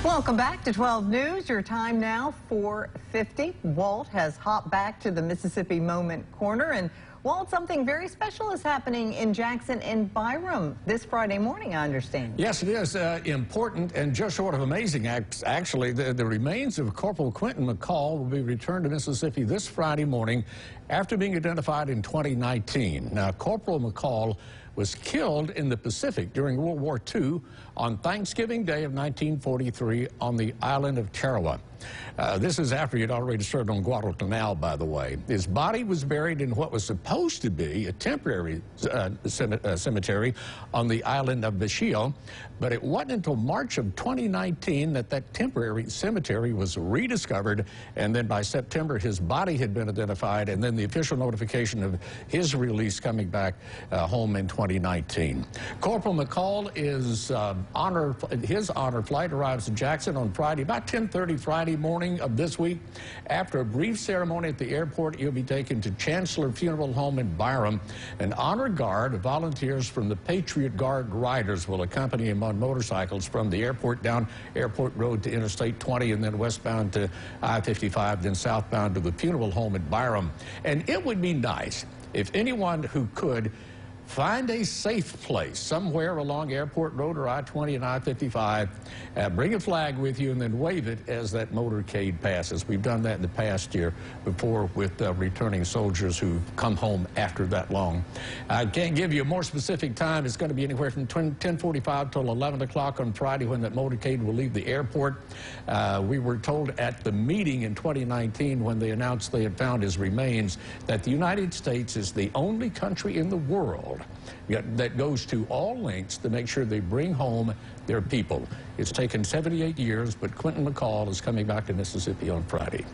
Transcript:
Welcome back to 12 News. Your time now, 4:50. Walt has hopped back to the Mississippi Moment Corner. And Walt, something very special is happening in Jackson and Byram this Friday morning, I understand. Yes, it is important and just short of amazing. Actually, the remains of Corporal Quentin McCall will be returned to Mississippi this Friday morning after being identified in 2019. Now, Corporal McCall was killed in the Pacific during World War II on Thanksgiving Day of 1943 on the island of Tarawa. This is after he had already served on Guadalcanal, by the way. His body was buried in what was supposed to be a temporary cemetery on the island of Bashio, but it wasn't until March of 2019 that temporary cemetery was rediscovered, and then by September his body had been identified, and then the official notification of his release coming back home in 2019. Corporal McCall is his honor flight arrives in Jackson on Friday, about 10:30 Friday morning of this week. After a brief ceremony at the airport, he'll be taken to Chancellor Funeral Home in Byram. An honor guard of volunteers from the Patriot Guard Riders will accompany him on motorcycles from the airport down Airport Road to Interstate 20 and then westbound to I-55, then southbound to the funeral home in Byram. And it would be nice if anyone who could find a safe place somewhere along Airport Road or I-20 and I-55, bring a flag with you and then wave it as that motorcade passes. We've done that in the past year before with returning soldiers who've come home after that long. I can't give you a more specific time. It's going to be anywhere from 10:45 till 11 o'clock on Friday when that motorcade will leave the airport. We were told at the meeting in 2019 when they announced they had found his remains that the United States is the only country in the world that goes to all lengths to make sure they bring home their people. It's taken 78 years, but Quentin McCall is coming back to Mississippi on Friday.